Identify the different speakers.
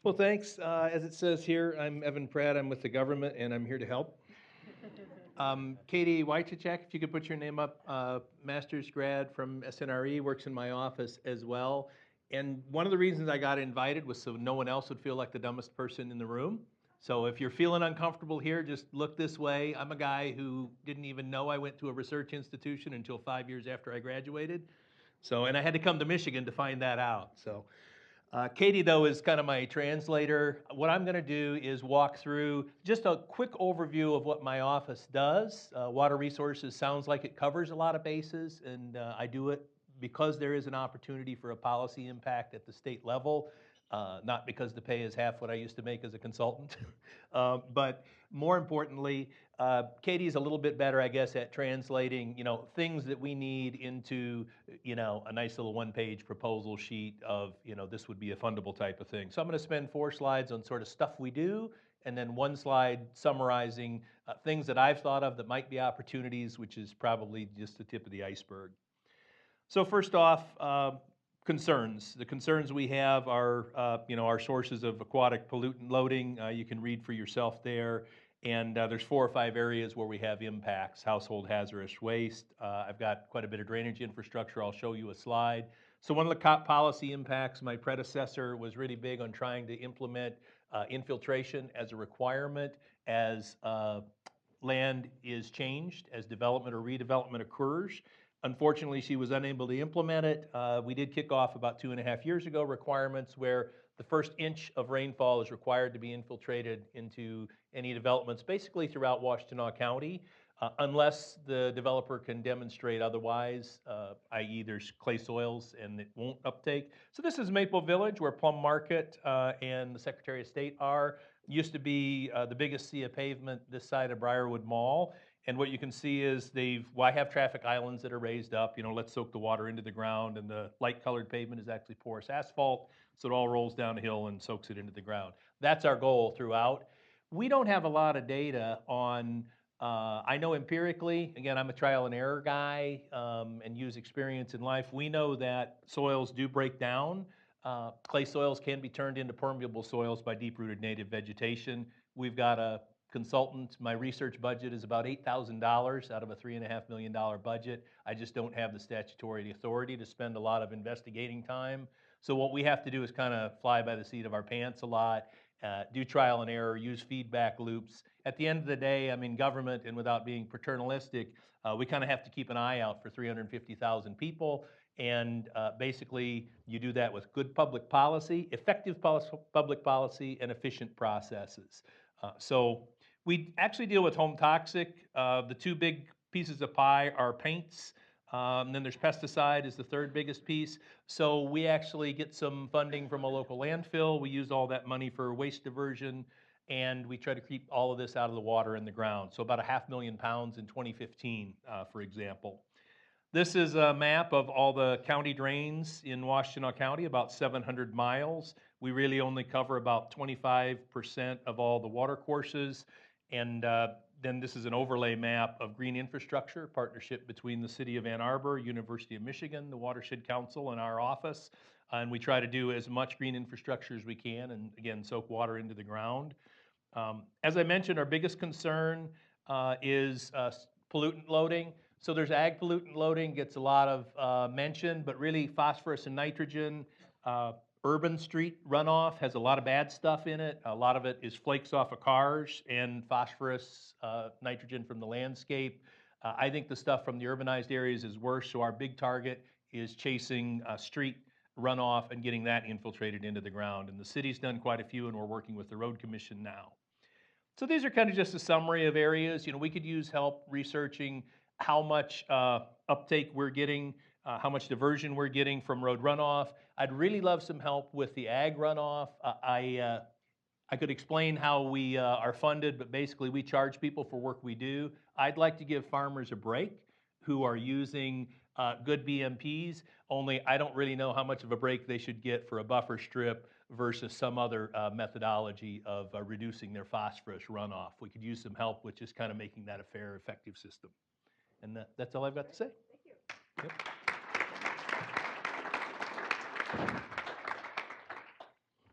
Speaker 1: Well, thanks. As it says here, I'm Evan Pratt. I'm with the government, and I'm here to help. Katie Wychichak, if you could put your name up, master's grad from SNRE, works in my office as well. And one of the reasons I got invited was so no one else would feel like the dumbest person in the room. So if you're feeling uncomfortable here, just look this way. I'm a guy who didn't even know I went to a research institution until 5 years after I graduated. And I had to come to Michigan to find that out. Katie, though, is kind of my translator. What I'm going to do is walk through just a quick overview of what my office does. Water Resources sounds like it covers a lot of bases, and I do it because there is an opportunity for a policy impact at the state level, not because the pay is half what I used to make as a consultant. But more importantly, Katie's a little bit better, I guess, at translating, things that we need into, a nice little one-page proposal sheet of, this would be a fundable type of thing. So I'm going to spend 4 slides on sort of stuff we do, and then 1 slide summarizing things that I've thought of that might be opportunities, which is probably just the tip of the iceberg. So first off, concerns. The concerns we have are, our sources of aquatic pollutant loading. You can read for yourself there. And there's 4 or 5 areas where we have impacts. Household hazardous waste. I've got quite a bit of drainage infrastructure. I'll show you a slide. So one of the top policy impacts, my predecessor was really big on trying to implement infiltration as a requirement as land is changed, as development or redevelopment occurs. Unfortunately, she was unable to implement it. We did kick off about 2.5 years ago requirements where the first inch of rainfall is required to be infiltrated into any developments, basically throughout Washtenaw County, unless the developer can demonstrate otherwise, i.e. there's clay soils and it won't uptake. So this is Maple Village, where Plum Market and the Secretary of State are. Used to be the biggest sea of pavement this side of Briarwood Mall. And what you can see is I have traffic islands that are raised up, let's soak the water into the ground, and the light colored pavement is actually porous asphalt, so it all rolls down a hill and soaks it into the ground. That's our goal throughout. We don't have a lot of data on, I know empirically, again, I'm a trial and error guy and use experience in life. We know that soils do break down. Clay soils can be turned into permeable soils by deep-rooted native vegetation. We've got a consultant. My research budget is about $8,000 out of a $3.5 million budget. I just don't have the statutory authority to spend a lot of investigating time. So what we have to do is kind of fly by the seat of our pants a lot, do trial and error, use feedback loops. At the end of the day, I'm in government, and without being paternalistic, we kind of have to keep an eye out for 350,000 people. And basically, you do that with good public policy, effective public policy, and efficient processes. So we actually deal with home toxic. The 2 big pieces of pie are paints. Then there's pesticide is the 3rd biggest piece. So we actually get some funding from a local landfill. We use all that money for waste diversion, and we try to keep all of this out of the water and the ground. So about 500,000 pounds in 2015, for example. This is a map of all the county drains in Washtenaw County, about 700 miles. We really only cover about 25% of all the water courses. And then this is an overlay map of green infrastructure, partnership between the City of Ann Arbor, University of Michigan, the Watershed Council, and our office. And we try to do as much green infrastructure as we can, and again, soak water into the ground. As I mentioned, our biggest concern is pollutant loading. So there's ag pollutant loading, gets a lot of mention, but really phosphorus and nitrogen. Urban street runoff has a lot of bad stuff in it. A lot of it is flakes off of cars and phosphorus, nitrogen from the landscape. I think the stuff from the urbanized areas is worse, so our big target is chasing street runoff and getting that infiltrated into the ground. And the city's done quite a few, and we're working with the road commission now. So these are kind of just a summary of areas. We could use help researching how much uptake we're getting, how much diversion we're getting from road runoff. I'd really love some help with the ag runoff. I could explain how we are funded, but basically we charge people for work we do. I'd like to give farmers a break who are using good BMPs, only I don't really know how much of a break they should get for a buffer strip versus some other methodology of reducing their phosphorus runoff. We could use some help with just kind of making that a fair, effective system. And that's all I've got to say.